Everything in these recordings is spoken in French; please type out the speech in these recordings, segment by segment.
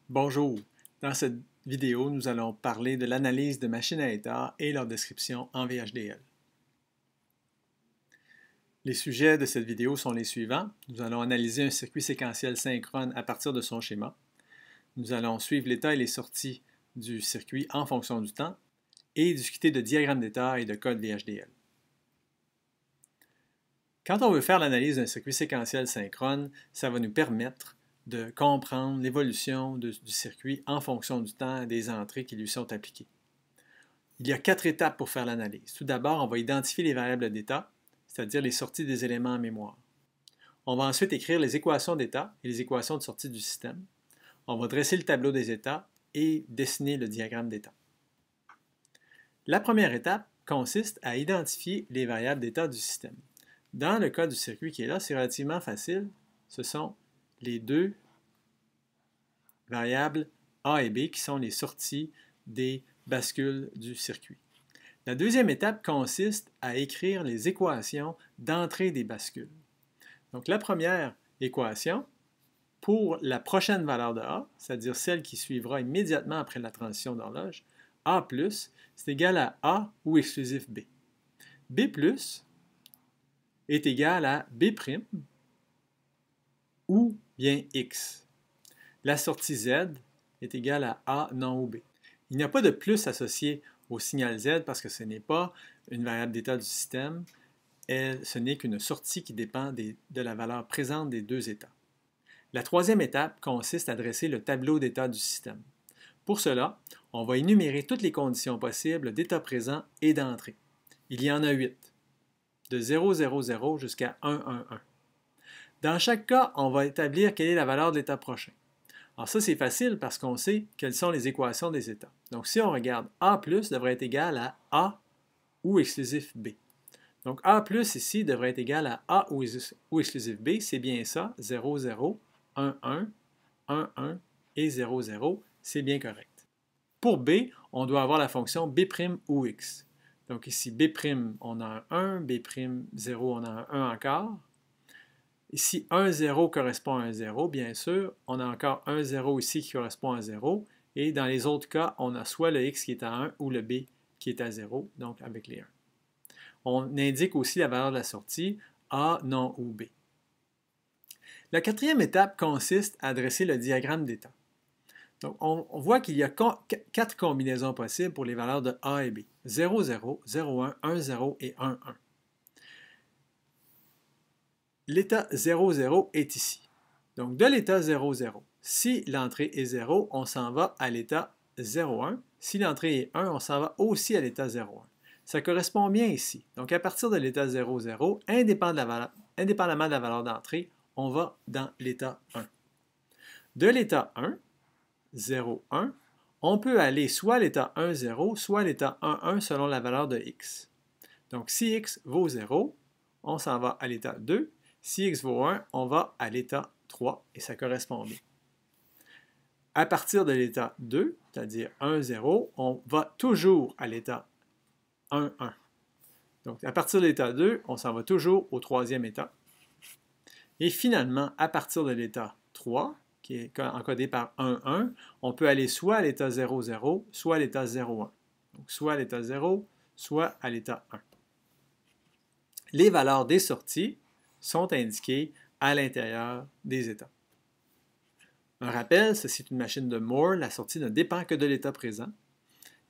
Bonjour, dans cette vidéo, nous allons parler de l'analyse de machines à état et leur description en VHDL. Les sujets de cette vidéo sont les suivants. Nous allons analyser un circuit séquentiel synchrone à partir de son schéma. Nous allons suivre l'état et les sorties du circuit en fonction du temps et discuter de diagrammes d'état et de code VHDL. Quand on veut faire l'analyse d'un circuit séquentiel synchrone, ça va nous permettre de comprendre l'évolution du circuit en fonction du temps et des entrées qui lui sont appliquées. Il y a 4 étapes pour faire l'analyse. Tout d'abord, on va identifier les variables d'état, c'est-à-dire les sorties des éléments en mémoire. On va ensuite écrire les équations d'état et les équations de sortie du système. On va dresser le tableau des états et dessiner le diagramme d'état. La première étape consiste à identifier les variables d'état du système. Dans le cas du circuit qui est là, c'est relativement facile. Ce sont les deux variables A et B qui sont les sorties des bascules du circuit. La deuxième étape consiste à écrire les équations d'entrée des bascules. Donc la première équation, pour la prochaine valeur de A, c'est-à-dire celle qui suivra immédiatement après la transition d'horloge, A+, c'est égal à A ou exclusif B. B+, est égal à B' ou bien X. La sortie Z est égale à A non ou B. Il n'y a pas de plus associé au signal Z parce que ce n'est pas une variable d'état du système, ce n'est qu'une sortie qui dépend de la valeur présente des deux états. La troisième étape consiste à dresser le tableau d'état du système. Pour cela, on va énumérer toutes les conditions possibles d'état présent et d'entrée. Il y en a 8, de 0, 0, 0 jusqu'à 1, 1, 1. Dans chaque cas, on va établir quelle est la valeur de l'état prochain. Alors ça, c'est facile parce qu'on sait quelles sont les équations des états. Donc si on regarde, A+ devrait être égal à A ou exclusif B. Donc A+ ici devrait être égal à A ou exclusif B, c'est bien ça, 0, 0, 1, 1, 1, 1 et 0, 0, c'est bien correct. Pour B, on doit avoir la fonction B' ou X. Donc ici, B', on a un 1, B', 0, on a un 1 encore. Ici, 1, 0 correspond à un 0, bien sûr. On a encore un 0 ici qui correspond à 0. Et dans les autres cas, on a soit le x qui est à 1 ou le b qui est à 0, donc avec les 1. On indique aussi la valeur de la sortie, A, non ou B. La quatrième étape consiste à dresser le diagramme d'état. Donc, on voit qu'il y a 4 combinaisons possibles pour les valeurs de A et B. 0, 0, 0, 1, 1, 0 et 1, 1. L'état 0, 0 est ici. Donc, de l'état 0, 0, si l'entrée est 0, on s'en va à l'état 0, 1. Si l'entrée est 1, on s'en va aussi à l'état 0, 1. Ça correspond bien ici. Donc, à partir de l'état 0, 0, indépendamment de la valeur d'entrée, on va dans l'état 1. De l'état 1, 0, 1, on peut aller soit à l'état 1, 0, soit à l'état 1, 1 selon la valeur de x. Donc, si x vaut 0, on s'en va à l'état 2. Si x vaut 1, on va à l'état 3 et ça correspond bien. À partir de l'état 2, c'est-à-dire 1, 0, on va toujours à l'état 1, 1. Donc, à partir de l'état 2, on s'en va toujours au troisième état. Et finalement, à partir de l'état 3, qui est encodé par 1, 1, on peut aller soit à l'état 0, 0, soit à l'état 0, 1. Donc, soit à l'état 0, soit à l'état 1. Les valeurs des sorties sont indiquées à l'intérieur des états. Un rappel, ceci est une machine de Moore, la sortie ne dépend que de l'état présent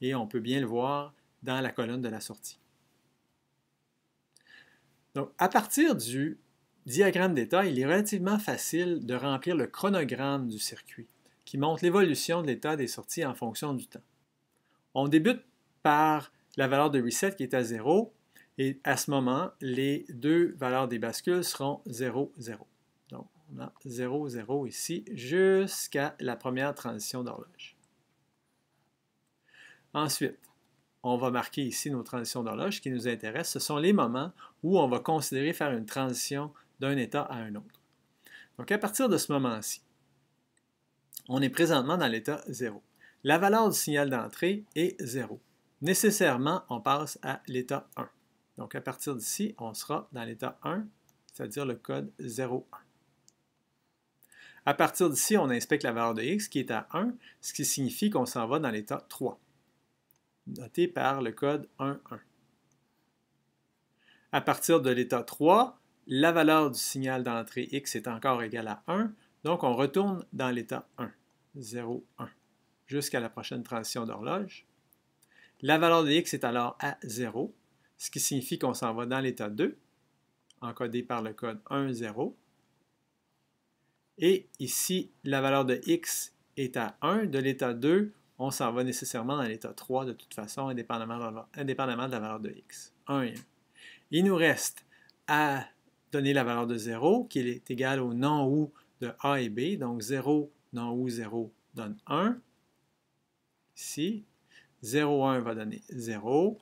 et on peut bien le voir dans la colonne de la sortie. Donc, à partir du diagramme d'état, il est relativement facile de remplir le chronogramme du circuit qui montre l'évolution de l'état des sorties en fonction du temps. On débute par la valeur de reset qui est à 0 et à ce moment, les deux valeurs des bascules seront 0, 0. Donc, on a 0, 0 ici jusqu'à la première transition d'horloge. Ensuite, on va marquer ici nos transitions d'horloge. Ce qui nous intéresse, ce sont les moments où on va considérer faire une transition d'un état à un autre. Donc, à partir de ce moment-ci, on est présentement dans l'état 0. La valeur du signal d'entrée est 0. Nécessairement, on passe à l'état 1. Donc, à partir d'ici, on sera dans l'état 1, c'est-à-dire le code 0,1. À partir d'ici, on inspecte la valeur de x qui est à 1, ce qui signifie qu'on s'en va dans l'état 3, noté par le code 1.1. À partir de l'état 3, la valeur du signal d'entrée x est encore égale à 1, donc on retourne dans l'état 1, 0, 1, jusqu'à la prochaine transition d'horloge. La valeur de x est alors à 0, ce qui signifie qu'on s'en va dans l'état 2, encodé par le code 1, 0. Et ici, la valeur de x est à 1. De l'état 2, on s'en va nécessairement dans l'état 3 de toute façon, indépendamment de la valeur de x. 1 et 1. Il nous reste à donner la valeur de 0, qui est égale au non-ou de A et B. Donc 0, non-ou 0 donne 1. Ici, 0, 1 va donner 0.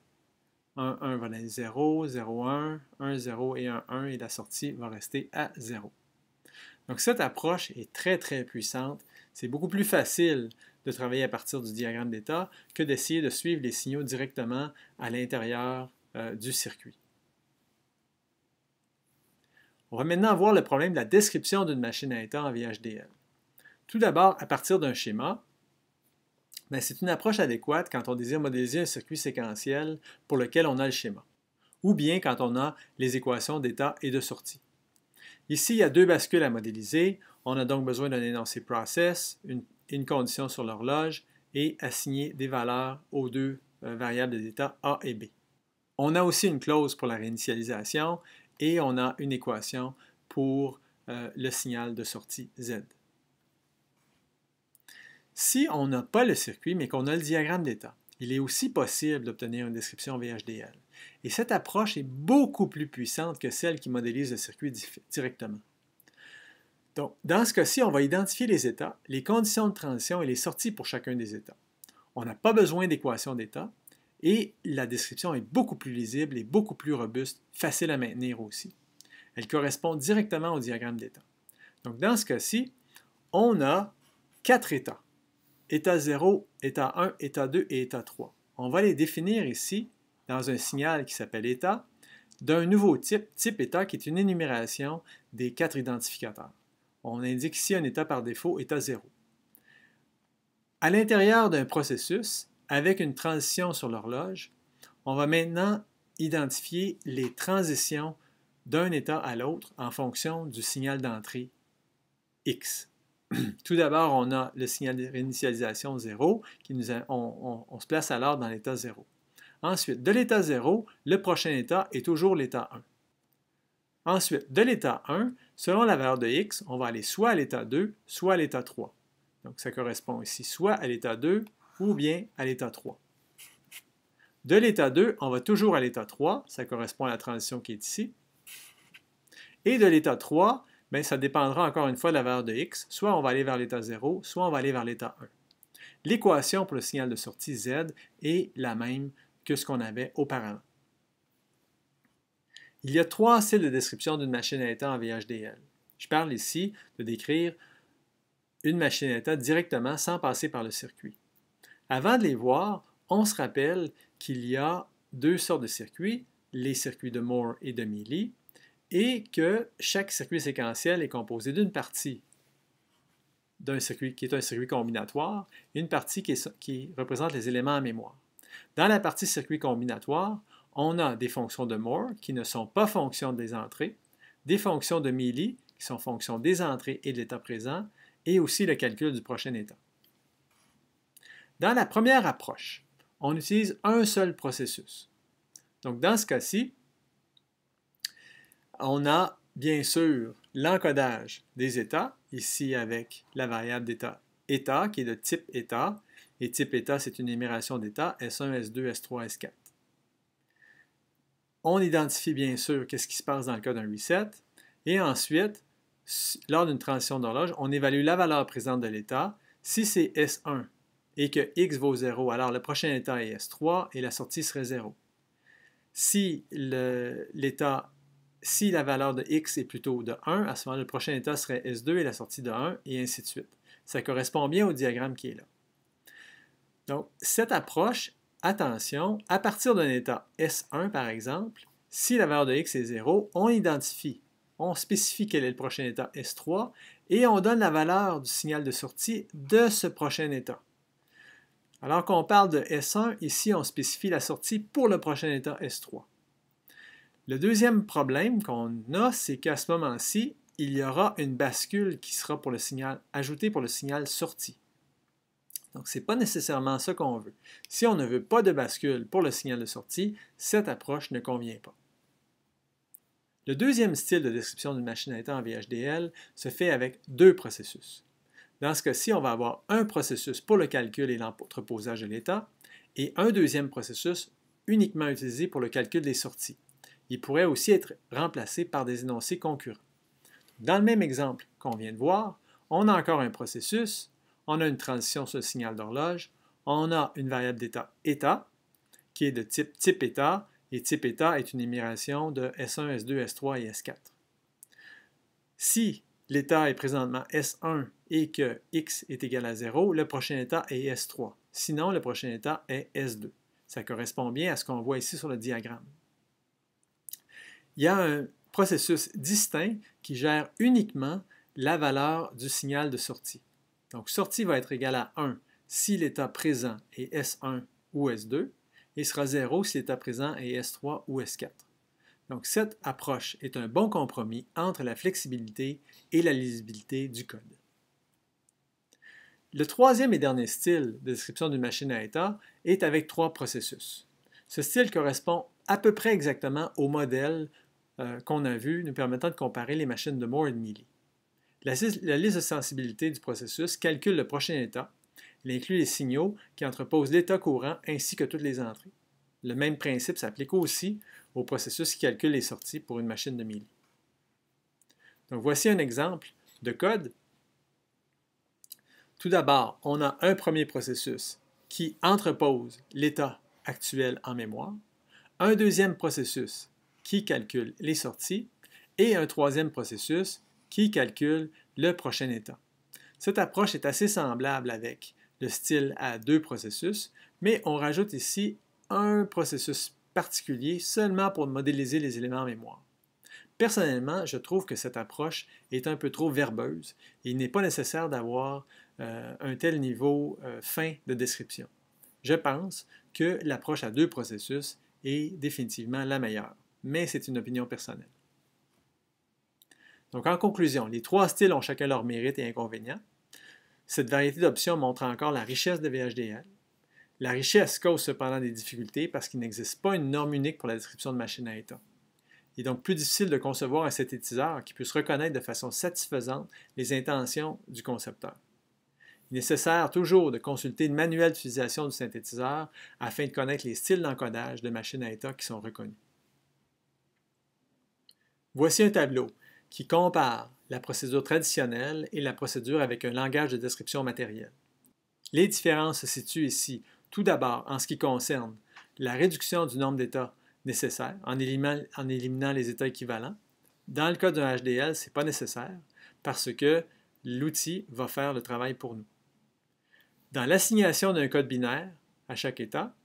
1, 1 va donner 0, 0, 1, 1, 0 et 1, 1. Et la sortie va rester à 0. Donc cette approche est très, très puissante. C'est beaucoup plus facile de travailler à partir du diagramme d'état que d'essayer de suivre les signaux directement à l'intérieur du circuit. On va maintenant voir le problème de la description d'une machine à état en VHDL. Tout d'abord, à partir d'un schéma, c'est une approche adéquate quand on désire modéliser un circuit séquentiel pour lequel on a le schéma, ou bien quand on a les équations d'état et de sortie. Ici, il y a deux bascules à modéliser. On a donc besoin d'un énoncé process, une condition sur l'horloge et assigner des valeurs aux deux variables d'état A et B. On a aussi une clause pour la réinitialisation et on a une équation pour le signal de sortie Z. Si on n'a pas le circuit, mais qu'on a le diagramme d'état, il est aussi possible d'obtenir une description VHDL. Et cette approche est beaucoup plus puissante que celle qui modélise le circuit directement. Donc, dans ce cas-ci, on va identifier les états, les conditions de transition et les sorties pour chacun des états. On n'a pas besoin d'équation d'état et la description est beaucoup plus lisible et beaucoup plus robuste, facile à maintenir aussi. Elle correspond directement au diagramme d'état. Donc, dans ce cas-ci, on a 4 états. État 0, état 1, état 2 et état 3. On va les définir ici dans un signal qui s'appelle état d'un nouveau type, type état, qui est une énumération des 4 identificateurs. On indique ici un état par défaut, état 0. À l'intérieur d'un processus, avec une transition sur l'horloge, on va maintenant identifier les transitions d'un état à l'autre en fonction du signal d'entrée X. Tout d'abord, on a le signal de réinitialisation 0, on se place alors dans l'état 0. Ensuite, de l'état 0, le prochain état est toujours l'état 1. Ensuite, de l'état 1, selon la valeur de x, on va aller soit à l'état 2, soit à l'état 3. Donc, ça correspond ici soit à l'état 2 ou bien à l'état 3. De l'état 2, on va toujours à l'état 3, ça correspond à la transition qui est ici. Et de l'état 3, ça dépendra encore une fois de la valeur de x. Soit on va aller vers l'état 0, soit on va aller vers l'état 1. L'équation pour le signal de sortie Z est la même que ce qu'on avait auparavant. Il y a 3 styles de description d'une machine à état en VHDL. Je parle ici de décrire une machine à état directement sans passer par le circuit. Avant de les voir, on se rappelle qu'il y a 2 sortes de circuits, les circuits de Moore et de Mealy, et que chaque circuit séquentiel est composé d'une partie d'un circuit qui est un circuit combinatoire et une partie qui représente les éléments en mémoire. Dans la partie circuit combinatoire, on a des fonctions de Moore qui ne sont pas fonctions des entrées, des fonctions de Mealy qui sont fonctions des entrées et de l'état présent, et aussi le calcul du prochain état. Dans la première approche, on utilise un seul processus. Donc, dans ce cas-ci, on a bien sûr l'encodage des états, ici avec la variable d'état état, qui est de type état, et type état, c'est une énumération d'états, S1, S2, S3, S4. On identifie bien sûr qu'est-ce qui se passe dans le cas d'un reset, et ensuite, lors d'une transition d'horloge, on évalue la valeur présente de l'état. Si c'est S1 et que x vaut 0, alors le prochain état est S3 et la sortie serait 0. Si la valeur de x est plutôt de 1, à ce moment-là, le prochain état serait S2 et la sortie de 1, et ainsi de suite. Ça correspond bien au diagramme qui est là. Donc, cette approche, attention, à partir d'un état S1, par exemple, si la valeur de x est 0, on on spécifie quel est le prochain état S3 et on donne la valeur du signal de sortie de ce prochain état. Alors qu'on parle de S1, ici on spécifie la sortie pour le prochain état S3. Le deuxième problème qu'on a, c'est qu'à ce moment-ci, il y aura une bascule qui sera pour le signal, ajoutée pour le signal sortie. Donc, ce n'est pas nécessairement ça qu'on veut. Si on ne veut pas de bascule pour le signal de sortie, cette approche ne convient pas. Le deuxième style de description d'une machine à état en VHDL se fait avec deux processus. Dans ce cas-ci, on va avoir un processus pour le calcul et l'entreposage de l'état et un deuxième processus uniquement utilisé pour le calcul des sorties. Il pourrait aussi être remplacé par des énoncés concurrents. Dans le même exemple qu'on vient de voir, on a encore un processus, on a une transition sur le signal d'horloge, on a une variable d'état état, qui est de type état, et type état est une énumération de S1, S2, S3 et S4. Si l'état est présentement S1 et que x est égal à 0, le prochain état est S3. Sinon, le prochain état est S2. Ça correspond bien à ce qu'on voit ici sur le diagramme. Il y a un processus distinct qui gère uniquement la valeur du signal de sortie. Donc, sortie va être égale à 1 si l'état présent est S1 ou S2 et sera 0 si l'état présent est S3 ou S4. Donc, cette approche est un bon compromis entre la flexibilité et la lisibilité du code. Le troisième et dernier style de description d'une machine à état est avec trois processus. Ce style correspond à peu près exactement au modèle qu'on a vu nous permettant de comparer les machines de Moore et de Mealy. La liste de sensibilité du processus calcule le prochain état. Il inclut les signaux qui entreposent l'état courant ainsi que toutes les entrées. Le même principe s'applique aussi au processus qui calcule les sorties pour une machine de Mealy. Donc voici un exemple de code. Tout d'abord, on a un premier processus qui entrepose l'état actuel en mémoire, un deuxième processus qui calcule les sorties et un troisième processus qui calcule le prochain état. Cette approche est assez semblable avec le style à deux processus, mais on rajoute ici un processus particulier seulement pour modéliser les éléments en mémoire. Personnellement, je trouve que cette approche est un peu trop verbeuse et il n'est pas nécessaire d'avoir un tel niveau fin de description. Je pense que l'approche à deux processus est définitivement la meilleure, mais c'est une opinion personnelle. Donc en conclusion, les trois styles ont chacun leurs mérites et inconvénients. Cette variété d'options montre encore la richesse de VHDL. La richesse cause cependant des difficultés parce qu'il n'existe pas une norme unique pour la description de machines à état. Il est donc plus difficile de concevoir un synthétiseur qui puisse reconnaître de façon satisfaisante les intentions du concepteur. Il est nécessaire toujours de consulter le manuel d'utilisation du synthétiseur afin de connaître les styles d'encodage de machines à état qui sont reconnus. Voici un tableau qui compare la procédure traditionnelle et la procédure avec un langage de description matérielle. Les différences se situent ici, tout d'abord en ce qui concerne la réduction du nombre d'états nécessaires en éliminant les états équivalents. Dans le cas d'un HDL, ce n'est pas nécessaire parce que l'outil va faire le travail pour nous. Dans l'assignation d'un code binaire à chaque état,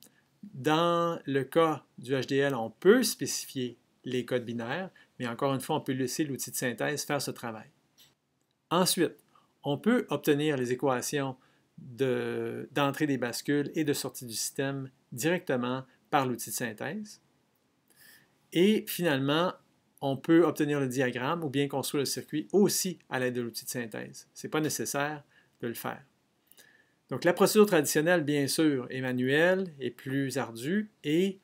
dans le cas du HDL, on peut spécifier les codes binaires, mais encore une fois, on peut laisser l'outil de synthèse faire ce travail. Ensuite, on peut obtenir les équations d'entrée des bascules et de sortie du système directement par l'outil de synthèse. Et finalement, on peut obtenir le diagramme ou bien construire le circuit aussi à l'aide de l'outil de synthèse. Ce n'est pas nécessaire de le faire. Donc la procédure traditionnelle, bien sûr, est manuelle, est plus ardue et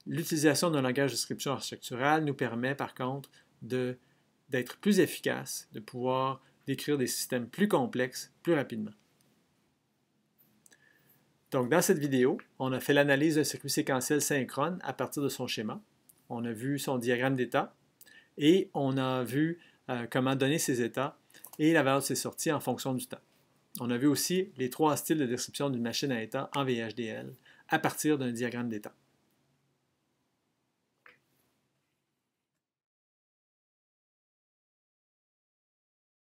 l'utilisation d'un langage de description architecturale nous permet par contre d'être plus efficace, de pouvoir décrire des systèmes plus complexes plus rapidement. Donc dans cette vidéo, on a fait l'analyse d'un circuit séquentiel synchrone à partir de son schéma. On a vu son diagramme d'état et on a vu comment donner ses états et la valeur de ses sorties en fonction du temps. On a vu aussi les trois styles de description d'une machine à état en VHDL à partir d'un diagramme d'état.